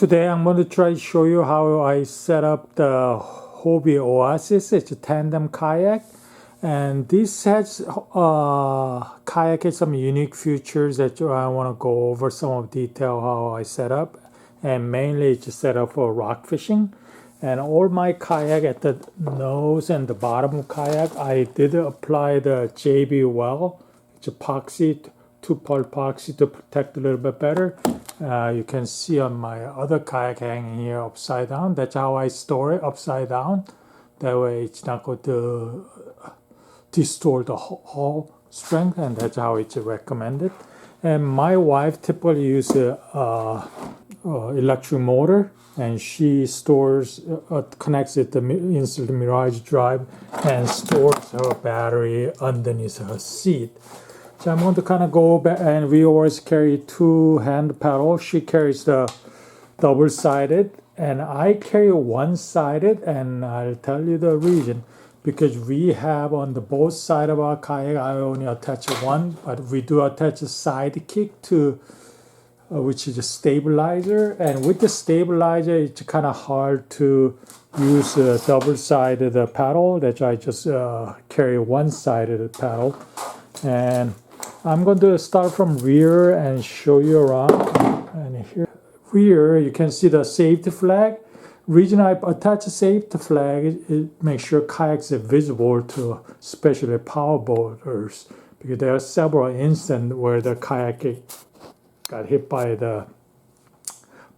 Today I'm going to try to show you how I set up the Hobie Oasis. It's a tandem kayak, and this has kayak has some unique features that I want to go over some of detail how I set up, and mainly it's set up for rock fishing. And all my kayak at the nose and the bottom of kayak, I did apply the JB well. It's epoxy, two-part epoxy to protect a little bit better. You can see on my other kayak hanging here upside down. That's how I store it, upside down. That way it's not going to distort the hull strength, and that's how it's recommended. And my wife typically uses electric motor, and she stores, connects it to insert the Mirage drive and stores her battery underneath her seat. So I'm going to kind of go back, and we always carry two hand paddles. She carries the double-sided, and I carry one-sided, and I'll tell you the reason. Because we have on the both side of our kayak, I only attach one, but we do attach a Sidekick to, which is a stabilizer. And with the stabilizer, it's kind of hard to use a double-sided paddle. That I just carry one-sided paddle. And I'm going to start from rear and show you around. And here, rear, you can see the safety flag. Reason I attach a safety flag is it makes sure kayaks are visible to especially power boaters, because there are several instances where the kayak got hit by the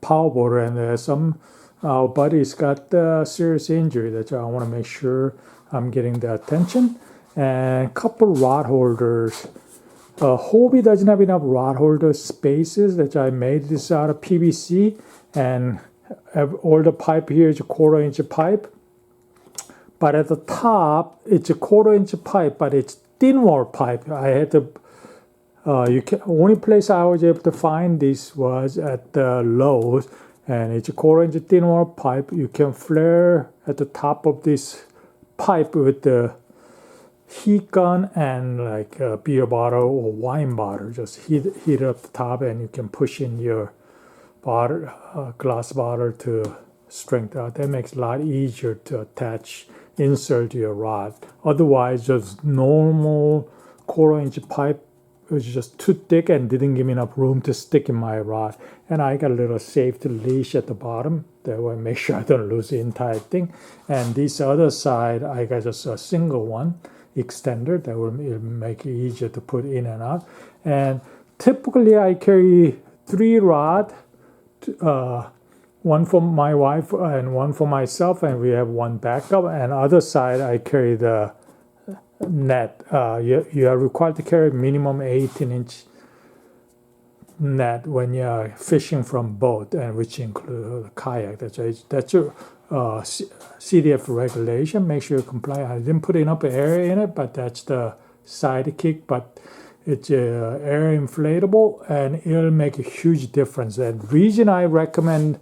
power boater, and some our buddies got serious injury. That I want to make sure I'm getting the attention. And a couple rod holders. Hobie doesn't have enough rod holder spaces. That I made this out of PVC, and all the pipe here is a 1/4-inch pipe. But at the top, it's a 1/4-inch pipe, but it's thin wall pipe. I had to. Only place I was able to find this was at the Lowe's, and it's a 1/4-inch thin wall pipe. You can flare at the top of this pipe with the heat gun and like a beer bottle or wine bottle. Just heat up the top, and you can push in your bottle, glass bottle to strengthen out. That makes it a lot easier to attach, insert to your rod. Otherwise, just normal 1/4-inch pipe was just too thick and didn't give me enough room to stick in my rod. And I got a little safety leash at the bottom. That way, make sure I don't lose the entire thing. And this other side, I got just a single one extender that will make it easier to put in and out. And typically, I carry 3 rods. One for my wife and one for myself, and we have one backup. And other side, I carry the net. You are required to carry minimum 18-inch net when you are fishing from boat, and which include kayak. That's your CDF regulation. Make sure you comply. I didn't put enough air in it, but that's the Sidekick. But it's air inflatable, and it'll make a huge difference. And the reason I recommend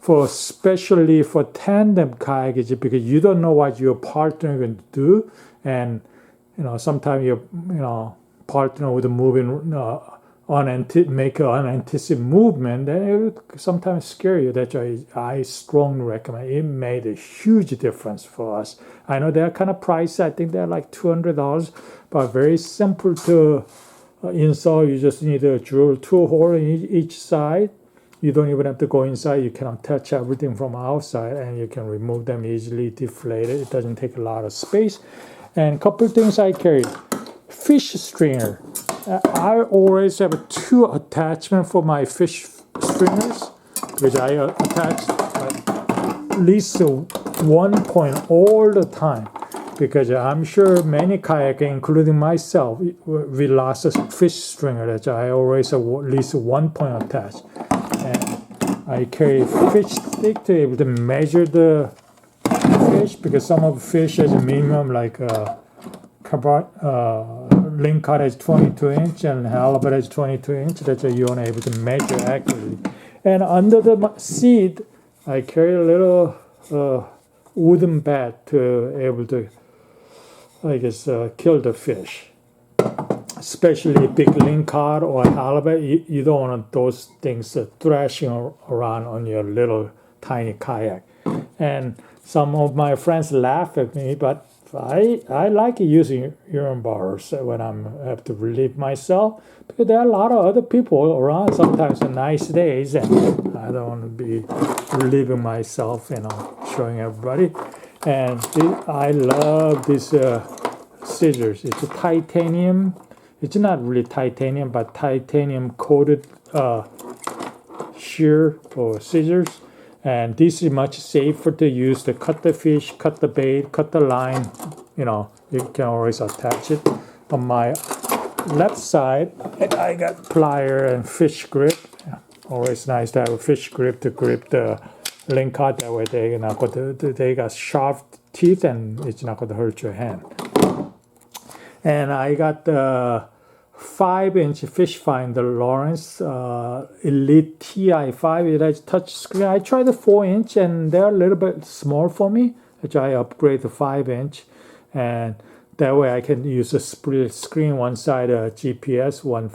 especially for tandem kayak is because you don't know what your partner is going to do, and sometimes your partner would move in make an unanticipated movement, then it would sometimes scare you. That's why I strongly recommend. It made a huge difference for us. I know they're kind of pricey. I think they're like $200, but very simple to install. You just need to drill 2 holes in each side. You don't even have to go inside. You can attach everything from outside, and you can remove them easily, deflate it. It doesn't take a lot of space. And a couple of things I carried. Fish stringer. I always have 2 attachments for my fish stringers, which I attach at least 1 point all the time, because I'm sure many kayakers, including myself, we lost a fish stringer. That I always have at least 1 point attached. And I carry a fish stick to be able to measure the fish, because some of the fish has a minimum like lingcod has 22-inch and halibut has 22-inch. That's why you're able to measure accurately. And under the seat, I carry a little wooden bat to able to, kill the fish. especially big lingcod or halibut, you don't want those things thrashing around on your little tiny kayak. And some of my friends laugh at me, but I like using urine bars when I have to relieve myself, because there are a lot of other people around, sometimes on nice days, and I don't want to be relieving myself, showing everybody. And I love these scissors. It's a titanium. It's not really titanium, but titanium coated shear or scissors. And this is much safer to use to cut the fish, cut the bait, cut the line. You can always attach it. On my left side, I got plier and fish grip. Always nice to have a fish grip to grip the lingcod. That way they got sharp teeth and it's not going to hurt your hand. And I got the 5-inch Fishfinder Lowrance Elite TI5. It has touch screen. I tried the 4-inch and they're a little bit small for me, which I upgrade to 5-inch, and that way I can use a split screen, one side GPS, one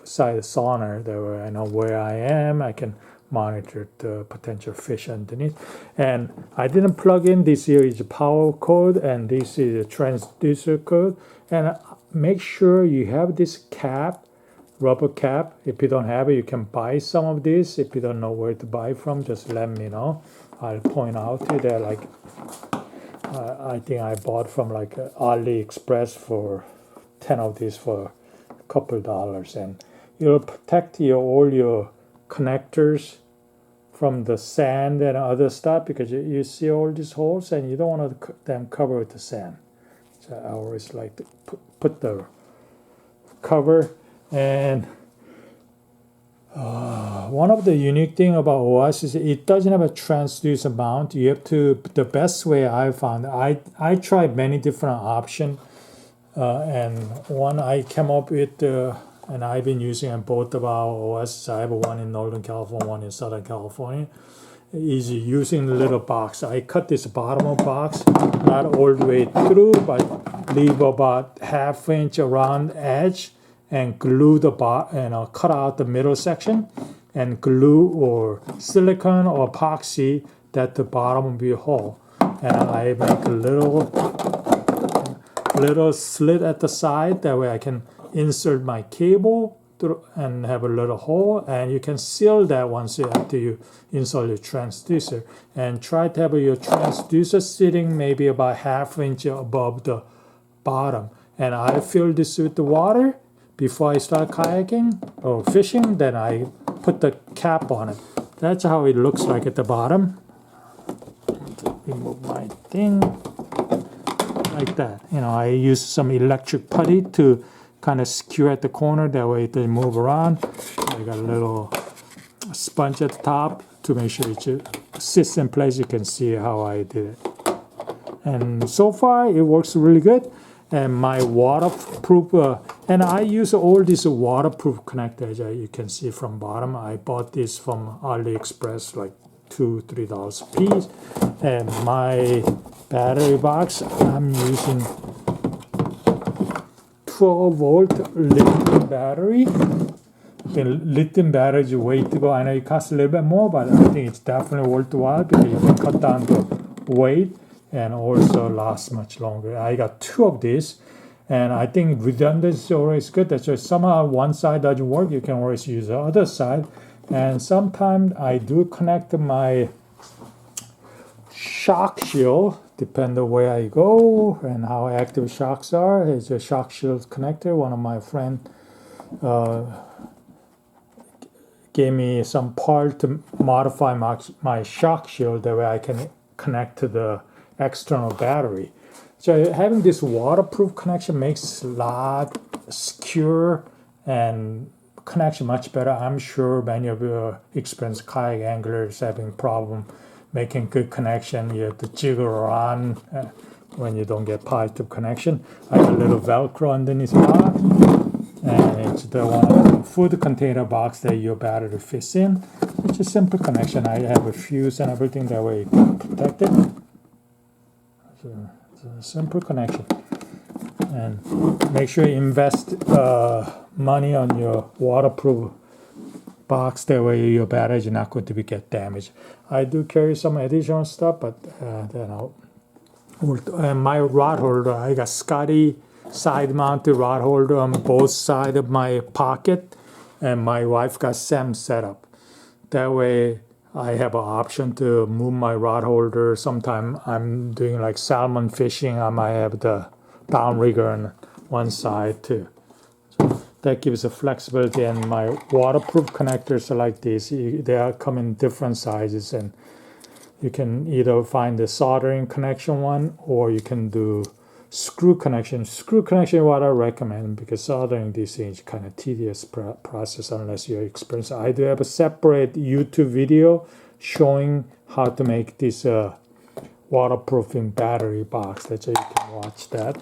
side sonar. That way I know where I am. I can monitor the potential fish underneath. And I didn't plug in. This here is a power cord and this is a transducer cord. And make sure you have this cap, rubber cap. If you don't have it, you can buy some of this. If you don't know where to buy from, just let me know. I'll point out to you. They're like, I think I bought from like AliExpress for 10 of these for a couple $, and it'll protect all your connectors from the sand and other stuff, because you see all these holes and you don't want them covered with the sand. So I always like to put the cover. And one of the unique thing about Oasis is it doesn't have a transducer mount. You have to, the best way I found, I tried many different options, and one I came up with, and I've been using in both of our Oasis. I have one in Northern California, one in Southern California. Is using the little box. I cut this bottom of box, not all the way through, but leave about 1/2 inch around edge, and glue the cut out the middle section, and glue or silicone or epoxy that the bottom will be whole. And I make a little slit at the side. That way I can insert my cable through and have a little hole, and you can seal that once after you install your transducer. And try to have your transducer sitting maybe about 1/2 inch above the bottom. And I fill this with the water before I start kayaking or fishing. Then I put the cap on it. That's how it looks like at the bottom. Remove my thing like that. I use some electric putty to kind of secure at the corner. That way they move around. I got a little sponge at the top to make sure it sits in place. You can see how I did it. And so far it works really good. And my waterproof, and I use all these waterproof connectors. You can see from bottom. I bought this from AliExpress, like $2-3 a piece. And my battery box, I'm using 12-volt lithium battery. The lithium battery is way to go. I know it costs a little bit more, but I think it's definitely worthwhile because you can cut down the weight and also last much longer. I got 2 of these, and I think redundancy is always good. That's why somehow one side doesn't work, you can always use the other side. And sometimes I do connect my shock shield, depending on where I go and how active shocks are. It's a shock shield connector. One of my friends gave me some part to modify my shock shield. That way I can connect to the external battery. So having this waterproof connection makes a lot secure and connection much better. I'm sure many of your experienced kayak anglers having problem making good connection. You have to jiggle around when you don't get positive connection. I have a little Velcro underneath the box, and it's the one food container box that your battery fits in. It's a simple connection. I have a fuse and everything, that way you can protect it. It's a simple connection. And make sure you invest money on your waterproof box, that way your battery is not going to get damaged. I do carry some additional stuff, but and my rod holder, I got Scotty side mounted rod holder on both sides of my pocket, and my wife got Sam set up. That way I have an option to move my rod holder. Sometime I'm doing like salmon fishing, I might have the downrigger on one side too. So that gives a flexibility, and my waterproof connectors are like this. They are come in different sizes, and you can either find the soldering connection one, or you can do screw connection. Screw connection is what I recommend, because soldering these things is kind of tedious process unless you're experienced. I do have a separate YouTube video showing how to make this waterproofing battery box. That you can watch that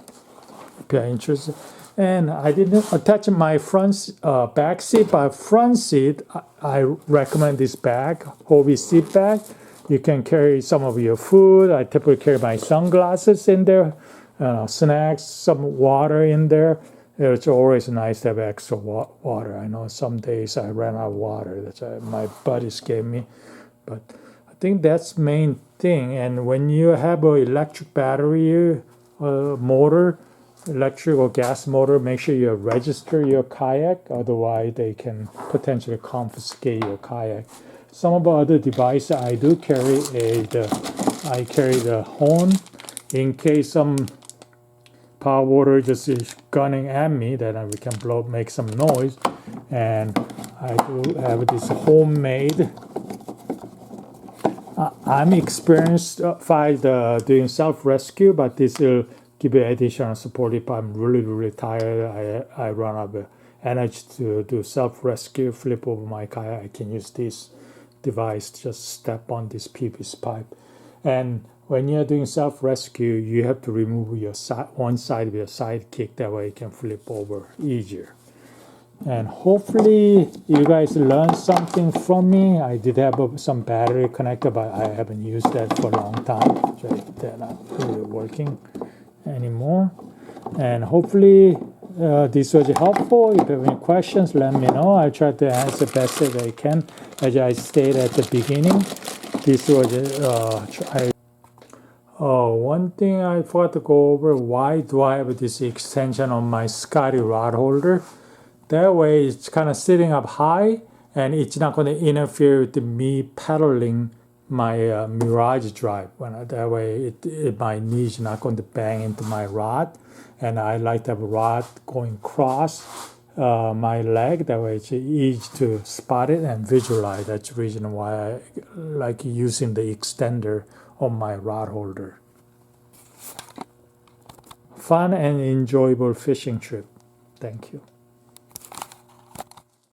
if you're interested. And I didn't attach my front back seat, but front seat I recommend this bag, Hobie seat bag. You can carry some of your food. I typically carry my sunglasses in there, snacks, some water in there. It's always nice to have extra water. I know some days I ran out of water. That's my buddies gave me, but I think that's main thing. And when you have an electric battery motor, electric or gas motor, make sure you register your kayak. Otherwise, they can potentially confiscate your kayak. Some of the other devices I do carry I carry the horn in case some power water just is gunning at me, then we can make some noise. And I do have this homemade. I'm experienced doing self-rescue, but this will give you additional support if I'm really tired. I run out of energy to do self-rescue, flip over my kayak. I can use this device, just step on this PVC pipe. And when you're doing self-rescue, you have to remove your one side of your sidekick, that way you can flip over easier. And hopefully you guys learned something from me. I did have some battery connector, but I haven't used that for a long time, so they're not really working anymore. And hopefully this was helpful. If you have any questions, let me know. I'll try to answer best as I can. As I stated at the beginning, this was one thing I forgot to go over. Why do I have this extension on my Scotty rod holder? That way it's kind of sitting up high, and it's not going to interfere with me pedaling my Mirage drive. That way my knees not going to bang into my rod. And I like to have a rod going across my leg. That way it's easy to spot it and visualize. That's the reason why I like using the extender on my rod holder. Fun and enjoyable fishing trip. Thank you.